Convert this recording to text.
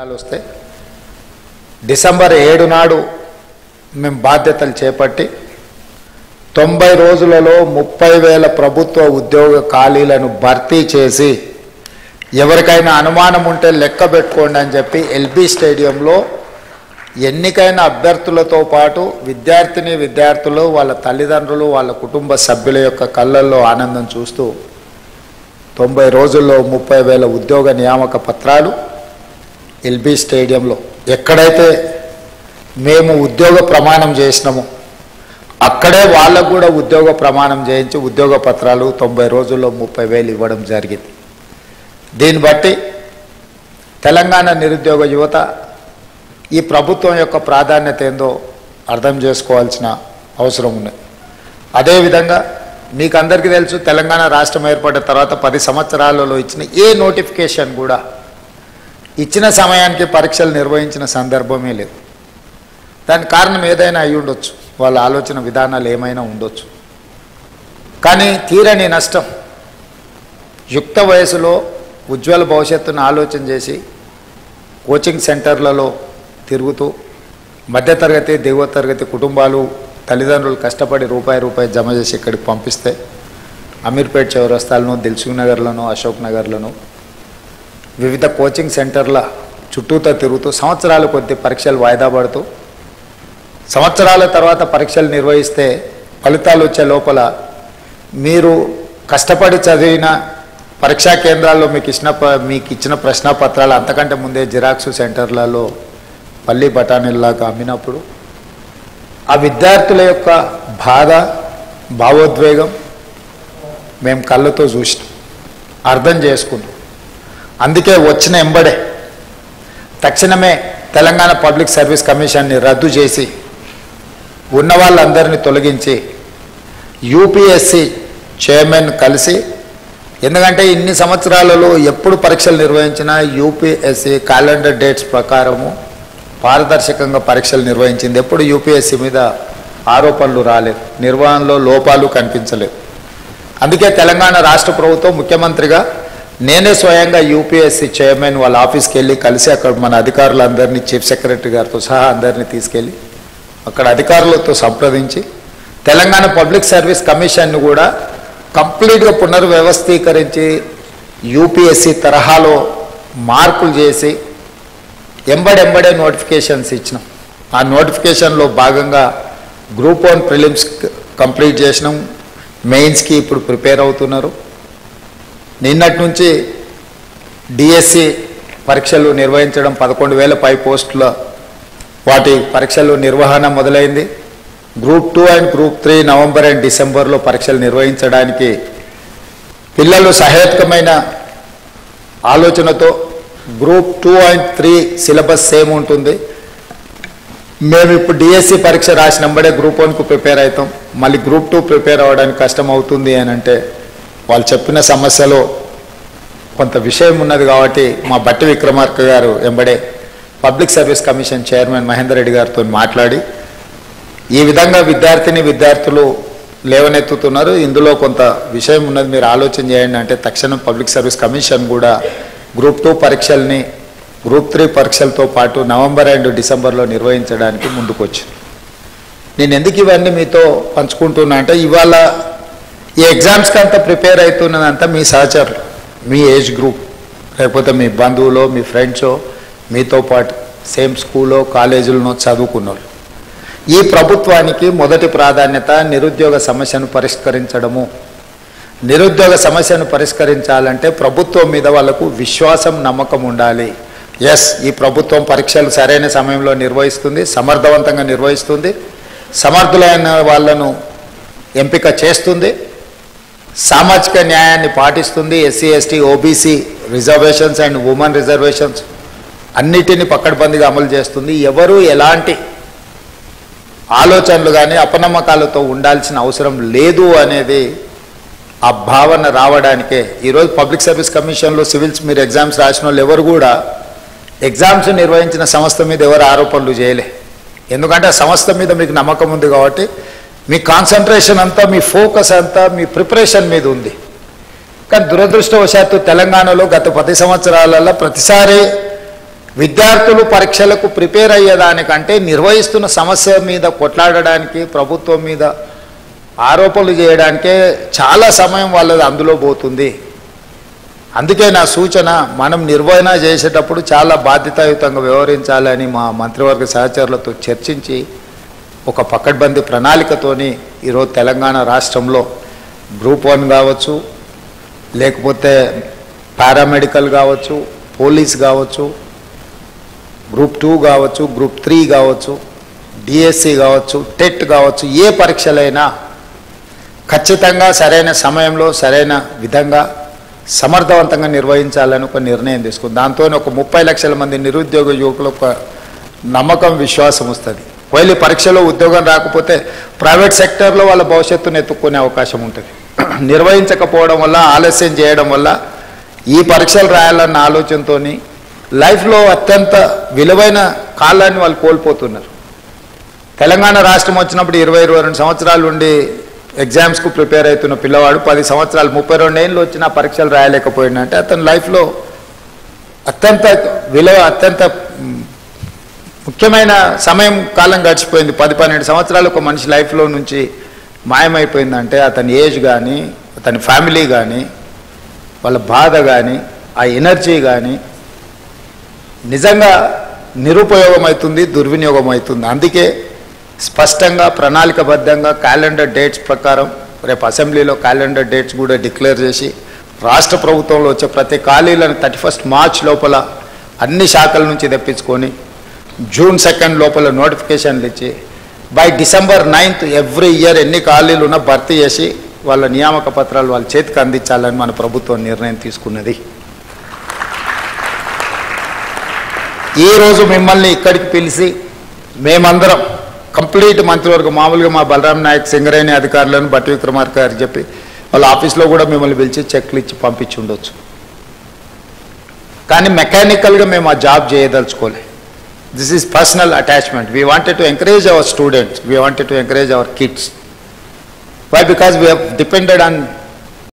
వస్తే డిసెంబర్ 7 నాడు మేము బాధ్యతలు చేపట్టి 90 రోజులలో 30,000 ప్రభుత్వ ఉద్యోగ ఖాళీలను భర్తీ చేసి ఎవరికైనా అనుమానం ఉంటే లెక్క పెట్టుకోండి అని చెప్పి ఎల్బీ స్టేడియంలో ఎన్నికైన అభ్యర్థులతో పాటు విద్యార్థులు వాళ్ళ తల్లిదండ్రులు వాళ్ళ కుటుంబ సభ్యుల యొక్క కళ్ళల్లో ఆనందం చూస్తూ 90 రోజుల్లో 30,000 ఉద్యోగ నియామక పత్రాలు ఎల్బీ స్టేడియంలో ఎక్కడైతే మేము ఉద్యోగ ప్రమాణం చేసినామో అక్కడే వాళ్ళకు కూడా ఉద్యోగ ప్రమాణం చేయించి ఉద్యోగ పత్రాలు 90 రోజుల్లో 30,000 ఇవ్వడం జరిగింది. దీన్ని బట్టి తెలంగాణ నిరుద్యోగ యువత ఈ ప్రభుత్వం యొక్క ప్రాధాన్యత ఏందో అర్థం చేసుకోవాల్సిన అవసరం ఉంది. అదేవిధంగా మీకు అందరికీ తెలుసు, తెలంగాణ రాష్ట్రం ఏర్పడిన తర్వాత 10 సంవత్సరాలలో ఇచ్చిన ఏ నోటిఫికేషన్ కూడా ఇచ్చిన సమయానికి పరీక్షలు నిర్వహించిన సందర్భమే లేదు. దానికి కారణం ఏదైనా అయి ఉండొచ్చు, వాళ్ళ ఆలోచన విధానాలు ఏమైనా ఉండొచ్చు. కానీ తీరని నష్టం, యుక్త వయసులో ఉజ్వల భవిష్యత్తును ఆలోచన చేసి కోచింగ్ సెంటర్లలో తిరుగుతూ మధ్యతరగతి దిగువ తరగతి కుటుంబాలు తల్లిదండ్రులు కష్టపడి రూపాయి జమ చేసి ఇక్కడికి పంపిస్తే అమీర్పేట్ చౌరస్తాలను, దిల్సుఖ్ నగర్లను, అశోక్ నగర్లను వివిధ కోచింగ్ సెంటర్ల చుట్టూతో తిరుగుతూ సంవత్సరాల కొద్ది పరీక్షలు వాయిదా పడుతూ సంవత్సరాల తర్వాత పరీక్షలు నిర్వహిస్తే ఫలితాలు వచ్చే లోపల మీరు కష్టపడి చదివిన పరీక్షా కేంద్రాల్లో మీకు ఇచ్చిన ప్రశ్నపత్రాలు అంతకంటే ముందే జిరాక్స్ సెంటర్లలో పల్లి బఠానీల్లాగా అమ్మినప్పుడు ఆ విద్యార్థుల యొక్క బాధ భావోద్వేగం మేము కళ్ళతో చూసినాం, అర్థం చేసుకున్నాం. అందుకే వచ్చిన ఎంబడే తక్షణమే తెలంగాణ పబ్లిక్ సర్వీస్ కమిషన్ని రద్దు చేసి ఉన్న వాళ్ళందరినీ తొలగించి యూపీఎస్సీ చైర్మన్ కలిసి, ఎందుకంటే ఇన్ని సంవత్సరాలలో ఎప్పుడు పరీక్షలు నిర్వహించినా యూపీఎస్సీ క్యాలెండర్ డేట్స్ ప్రకారము పారదర్శకంగా పరీక్షలు నిర్వహించింది. ఎప్పుడు యూపీఎస్సీ మీద ఆరోపణలు రాలేదు, నిర్వహణలో లోపాలు కనిపించలేదు. అందుకే తెలంగాణ రాష్ట్ర ప్రభుత్వం ముఖ్యమంత్రిగా నేనే స్వయంగా యూపీఎస్సీ చైర్మన్ వాళ్ళ ఆఫీస్కి వెళ్ళి కలిసి అక్కడ మన అధికారులందరినీ చీఫ్ సెక్రటరీ గారితో సహా అందరినీ తీసుకెళ్ళి అక్కడ అధికారులతో సంప్రదించి తెలంగాణ పబ్లిక్ సర్వీస్ కమిషన్ను కూడా కంప్లీట్గా పునర్వ్యవస్థీకరించి యూపీఎస్సీ తరహాలో మార్పులు చేసి ఎంబడే నోటిఫికేషన్స్ ఇచ్చినాం. ఆ నోటిఫికేషన్లో భాగంగా గ్రూప్ 1 ప్రిలిమ్స్ కంప్లీట్ చేసినాం, మెయిన్స్కి ఇప్పుడు ప్రిపేర్ అవుతున్నారు. నిన్నటి నుంచి డిఎస్సి పరీక్షలు నిర్వహించడం 11,000 పై పోస్టుల వాటి పరీక్షలు నిర్వహణ మొదలైంది. Group 2 and group 3 November and డిసెంబర్లో పరీక్షలు నిర్వహించడానికి పిల్లలు సహేతుకమైన ఆలోచనతో గ్రూప్ 2 అండ్ 3 సిలబస్ సేమ్ ఉంటుంది. మేము ఇప్పుడు డిఎస్సి పరీక్ష రాసినంబడే గ్రూప్ 1కు ప్రిపేర్ అవుతాం, మళ్ళీ గ్రూప్ 2 ప్రిపేర్ అవ్వడానికి కష్టం అవుతుంది అని అంటే వాళ్ళు చెప్పిన సమస్యలో కొంత విషయం ఉన్నది. కాబట్టి మా బట్టి విక్రమార్క గారు ఎంబడే public service commission chairman Mahender Reddy గారితో మాట్లాడి ఈ విధంగా విద్యార్థులు లేవనెత్తుతున్నారు, ఇందులో కొంత విషయం ఉన్నది, మీరు ఆలోచన చేయండి అంటే తక్షణం పబ్లిక్ సర్వీస్ కమిషన్ కూడా గ్రూప్ 2 పరీక్షల్ని గ్రూప్ 3 పరీక్షలతో పాటు నవంబర్ అండ్ డిసెంబర్లో నిర్వహించడానికి ముందుకొచ్చింది. నేను ఎందుకు ఇవన్నీ మీతో పంచుకుంటున్నా అంటే ఇవాళ ఈ ఎగ్జామ్స్కి అంతా ప్రిపేర్ అవుతున్నదంతా మీ సహచరులు, మీ ఏజ్ గ్రూప్, లేకపోతే మీ బంధువులో మీ ఫ్రెండ్సో మీతో పాటు సేమ్ స్కూల్లో కాలేజీలను చదువుకున్నారు. ఈ ప్రభుత్వానికి మొదటి ప్రాధాన్యత నిరుద్యోగ సమస్యను పరిష్కరించడము. నిరుద్యోగ సమస్యను పరిష్కరించాలంటే ప్రభుత్వం మీద వాళ్ళకు విశ్వాసం, నమ్మకం ఉండాలి. ఎస్, ఈ ప్రభుత్వం పరీక్షలు సరైన సమయంలో నిర్వహిస్తుంది, సమర్థవంతంగా నిర్వహిస్తుంది, సమర్థులైన వాళ్ళను ఎంపిక చేస్తుంది, సామాజిక న్యాయాన్ని పాటిస్తుంది, SC ST OBC reservations and women reservations అన్నిటినీ పకడ్బందీగా అమలు చేస్తుంది. ఎవరు ఎలాంటి ఆలోచనలు కానీ అపనమ్మకాలతో ఉండాల్సిన అవసరం లేదు అనేది ఆ భావన రావడానికే ఈరోజు పబ్లిక్ సర్వీస్ కమిషన్లో సివిల్స్ మీరు ఎగ్జామ్స్ రాసిన వాళ్ళు ఎవరు కూడా ఎగ్జామ్స్ నిర్వహించిన సంస్థ మీద ఎవరు ఆరోపణలు చేయలే. ఎందుకంటే ఆ సంస్థ మీద మీకు నమ్మకం ఉంది కాబట్టి మీ కాన్సన్ట్రేషన్ అంతా, మీ ఫోకస్ అంతా మీ ప్రిపరేషన్ మీద ఉంది. కానీ దురదృష్టవశాత్తు తెలంగాణలో గత 10 సంవత్సరాలలో ప్రతిసారి విద్యార్థులు పరీక్షలకు ప్రిపేర్ అయ్యేదానికంటే నిర్వహిస్తున్న సమస్య మీద కొట్లాడడానికి, ప్రభుత్వం మీద ఆరోపణలు చేయడానికే చాలా సమయం వాళ్ళది అందులో పోతుంది. అందుకే నా సూచన, మనం నిర్వహణ చేసేటప్పుడు చాలా బాధ్యతాయుతంగా వ్యవహరించాలని మా మంత్రివర్గ సహచరులతో చర్చించి ఒక పకడ్బందీ ప్రణాళికతోని ఈరోజు తెలంగాణ రాష్ట్రంలో గ్రూప్ 1 కావచ్చు, లేకపోతే పారామెడికల్ కావచ్చు, పోలీస్ కావచ్చు, గ్రూప్ 2 కావచ్చు, గ్రూప్ 3 కావచ్చు, డిఎస్సి కావచ్చు, టెట్ కావచ్చు, ఏ పరీక్షలైనా ఖచ్చితంగా సరైన సమయంలో సరైన విధంగా సమర్థవంతంగా నిర్వహించాలని ఒక నిర్ణయం తీసుకుంది. దాంతో ఒక 30 లక్షల మంది నిరుద్యోగ యువకులకు ఒక నమ్మకం, విశ్వాసం వస్తుంది. ఒకవేళ పరీక్షలో ఉద్యోగం రాకపోతే ప్రైవేట్ సెక్టర్లో వాళ్ళ భవిష్యత్తును ఎత్తుక్కునే అవకాశం ఉంటుంది. నిర్వహించకపోవడం వల్ల, ఆలస్యం చేయడం వల్ల ఈ పరీక్షలు రాయాలన్న ఆలోచనతో లైఫ్లో అత్యంత విలువైన కాలాన్ని వాళ్ళు కోల్పోతున్నారు. తెలంగాణ రాష్ట్రం వచ్చినప్పుడు 22 సంవత్సరాలు ఉండి ఎగ్జామ్స్కు ప్రిపేర్ అవుతున్న పిల్లవాడు 10 సంవత్సరాలు 32 ఏళ్ళు వచ్చినా పరీక్షలు రాయలేకపోయిందంటే అతని లైఫ్లో అత్యంత ముఖ్యమైన సమయం కాలం గడిచిపోయింది. 10-12 సంవత్సరాలు ఒక మనిషి లైఫ్లో నుంచి మాయమైపోయిందంటే అతని ఏజ్ కానీ, అతని ఫ్యామిలీ కానీ, వాళ్ళ బాధ కానీ, ఆ ఎనర్జీ కానీ నిజంగా నిరుపయోగం అవుతుంది, దుర్వినియోగం అవుతుంది. అందుకే స్పష్టంగా ప్రణాళికబద్ధంగా క్యాలెండర్ డేట్స్ ప్రకారం రేపు అసెంబ్లీలో క్యాలెండర్ డేట్స్ కూడా డిక్లేర్ చేసి రాష్ట్ర ప్రభుత్వంలో వచ్చే ప్రతి ఖాళీలను 31 మార్చ్ లోపల అన్ని శాఖల నుంచి తెప్పించుకొని జూన్ 2 లోపల నోటిఫికేషన్లు ఇచ్చి బై December 9 ఎవ్రీ ఇయర్ ఎన్ని ఖాళీలు ఉన్నా భర్తీ చేసి వాళ్ళ నియామక పత్రాలు వాళ్ళ చేతికి అందించాలని మన ప్రభుత్వం నిర్ణయం తీసుకున్నది. ఈరోజు మిమ్మల్ని ఇక్కడికి పిలిచి మేమందరం కంప్లీట్ మంత్రివర్గం, మామూలుగా మా బలరాం నాయక్, సింగరేణి అధికారులను, బట్టి విక్రమార్క గారు చెప్పి వాళ్ళ ఆఫీస్లో కూడా మిమ్మల్ని పిలిచి చెక్లు ఇచ్చి పంపించి ఉండొచ్చు. కానీ మెకానికల్గా మేము ఆ జాబ్ చేయదలుచుకోలే. This is personal attachment. We wanted to encourage our students, we wanted to encourage our kids. Why? Because we have depended on